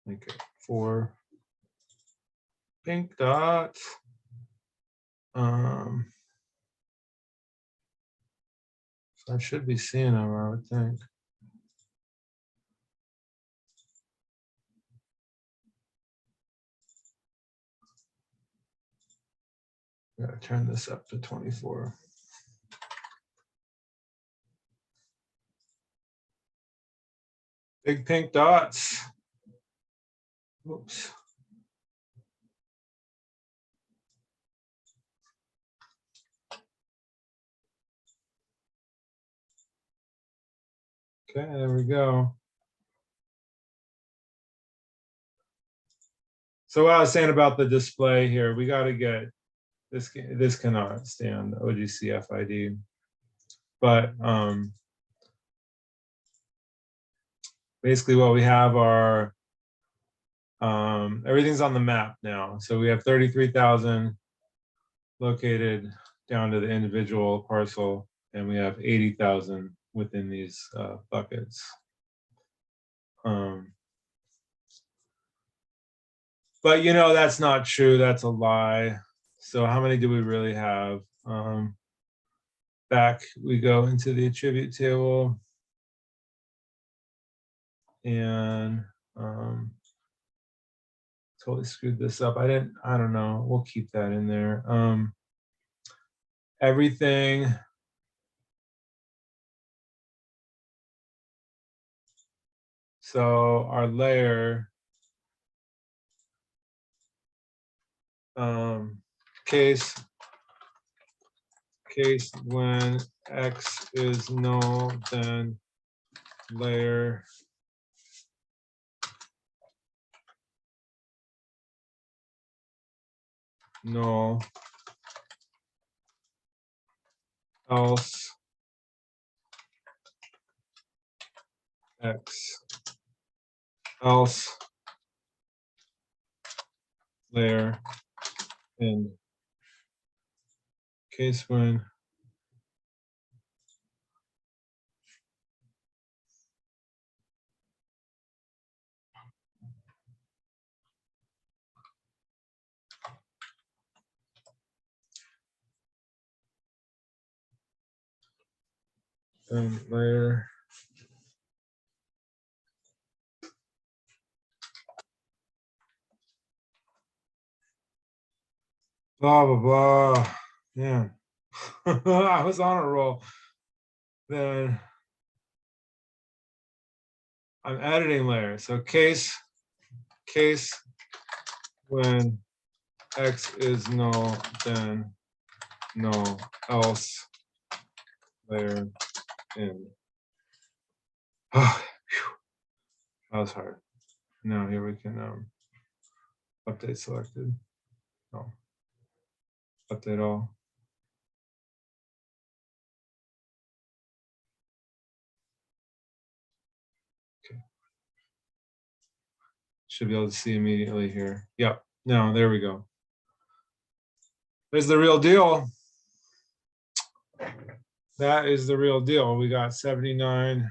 make it 4 pink dots. So I should be seeing them, I would think. Gotta turn this up to 24. Big pink dots. Oops. Okay, there we go. So what I was saying about the display here, we got to get this. This cannot stand OGC FID, but basically what we have are everything's on the map now. So we have 33,000 located down to the individual parcel, and we have 80,000 within these buckets. But you know, that's not true. That's a lie. So how many do we really have? Back we go into the attribute table, and totally screwed this up. I don't know. We'll keep that in there. Everything. So our layer, case when X is null, then layer null, else X, else layer, and case when layer blah blah blah. Yeah. I was on a roll. Then I'm editing layer. So case when X is null, then null, else layer in. Oh, that was hard. Now here we can update selected. Oh, update all. Okay. Should be able to see immediately here. Yep. No, there we go. There's the real deal. That is the real deal. We got 79,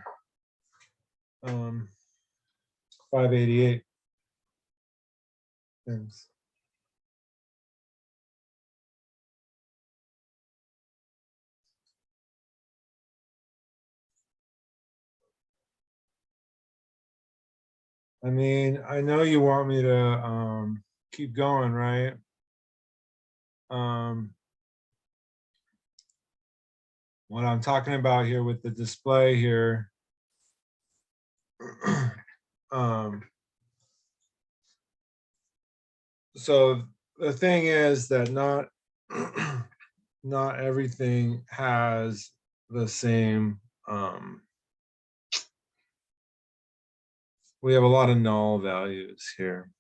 588. Thanks. I mean, I know you want me to keep going, right? What I'm talking about here with the display here, so the thing is that not everything has the same. We have a lot of null values here.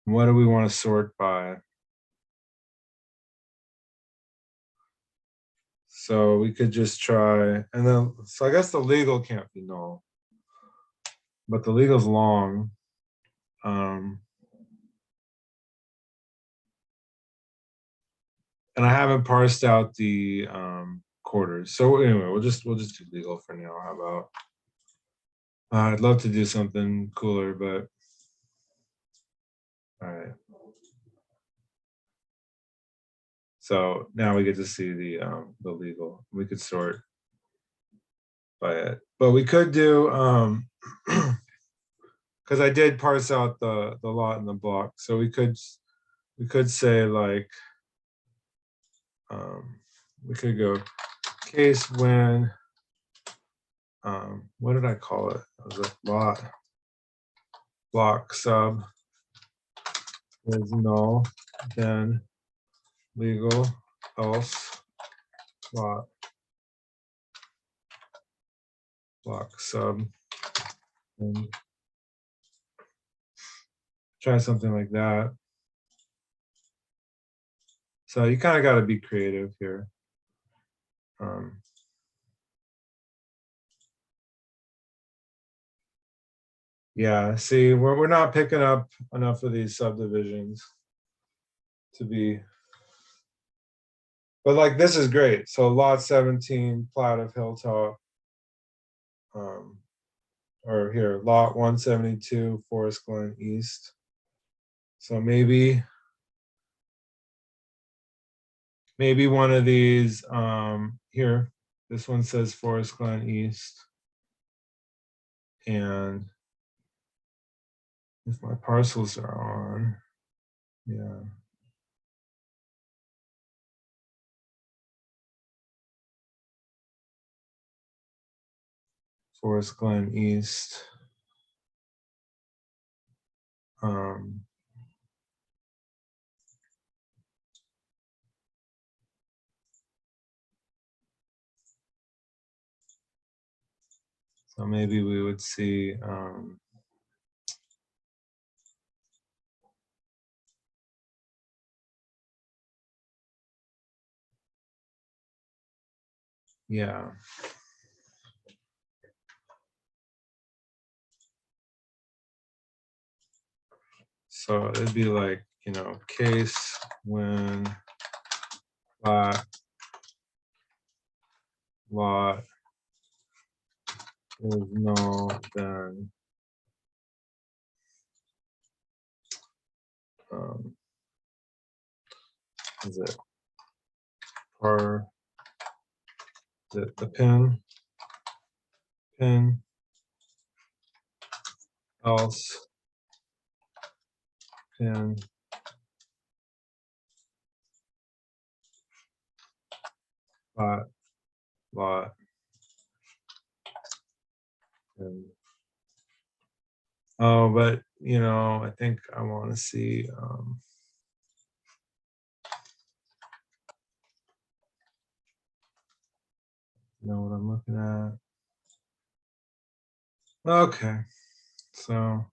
What do we want to sort by? So we could just try, and then, so I guess the legal can't be null, but the legal's long. And I haven't parsed out the recorders. So anyway, we'll just do legal for now. How about? I'd love to do something cooler, but all right. So now we get to see the legal. We could sort by it, but we could do because I did parse out the lot and the block. So we could say like we could go case when what did I call it? It was a lot block sub is null, then legal else lot block sub, and try something like that. So you kind of got to be creative here. Yeah, see, we're not picking up enough of these subdivisions to be, but like this is great. So lot 17, plat of Hilltop, or here, lot 172, Forest Glen East. So maybe one of these, here, this one says Forest Glen East. And if my parcels are on, yeah. Forest Glen East. So maybe we would see yeah. So it'd be like, you know, case when lot is null, then is it par the pin else pin lot and oh, but you know, I think I want to see know what I'm looking at. Okay, so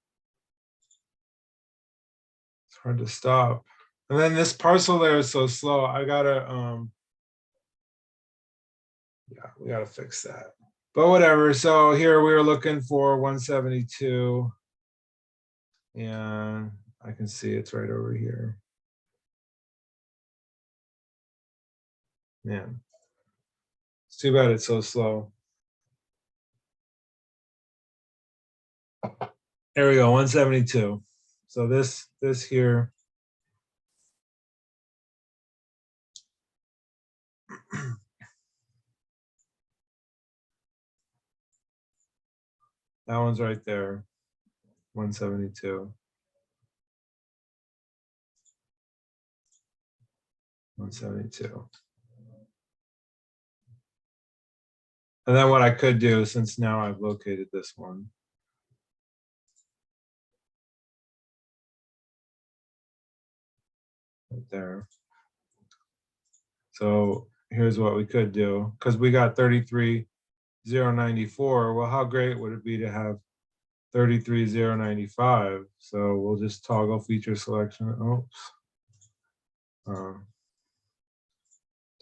it's hard to stop. And then this parcel there is so slow. I gotta yeah, we gotta fix that. But whatever. So here we were looking for 172. And I can see it's right over here. Man, it's too bad it's so slow. There we go, 172. So this here. That one's right there, 172. 172. And then what I could do, since now I've located this one, right there. So here's what we could do, because we got 33,094. Well, how great would it be to have 33,095? So we'll just toggle feature selection. Oops.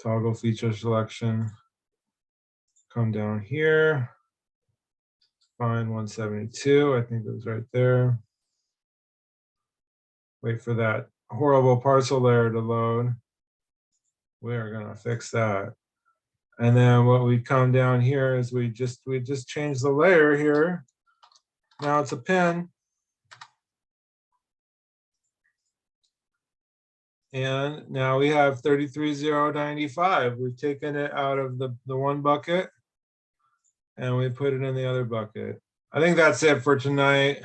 Toggle feature selection. Come down here. Find 172. I think it was right there. Wait for that horrible parcel layer to load. We are going to fix that. And then what we come down here is we just change the layer here. Now it's a pin. And now we have 33,095. We've taken it out of the one bucket and we put it in the other bucket. I think that's it for tonight.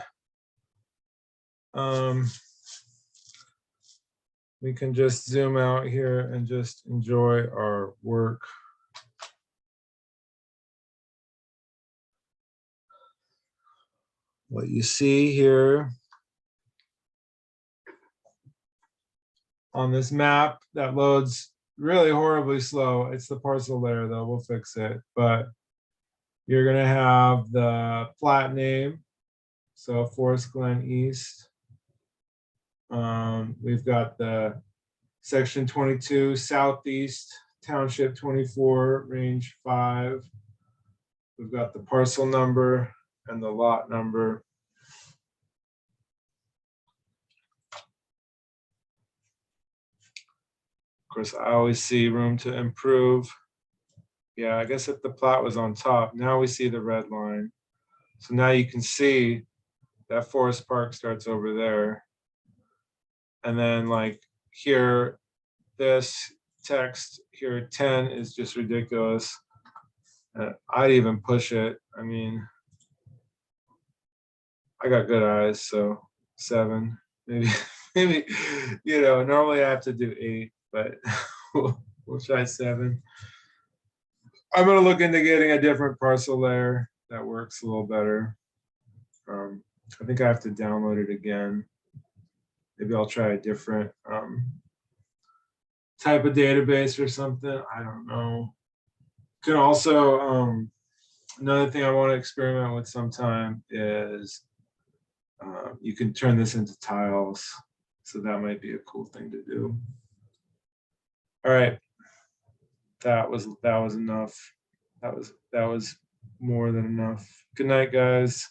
We can just zoom out here and just enjoy our work. What you see here on this map that loads really horribly slow. It's the parcel layer though, we'll fix it. But you're gonna have the plat name. So Forest Glen East. We've got the section 22 Southeast, Township 24, range 5. We've got the parcel number and the lot number. Of course, I always see room to improve. Yeah, I guess if the plot was on top, now we see the red line. So now you can see that Forest Park starts over there. And then like here, this text here, 10 is just ridiculous. I'd even push it. I mean, I got good eyes, so 7, maybe, maybe, you know, normally I have to do 8, but we'll try 7. I'm gonna look into getting a different parcel layer that works a little better. I think I have to download it again. Maybe I'll try a different type of database or something. I don't know. Can also, another thing I want to experiment with sometime is you can turn this into tiles. So that might be a cool thing to do. All right. That was enough. That was more than enough. Good night, guys.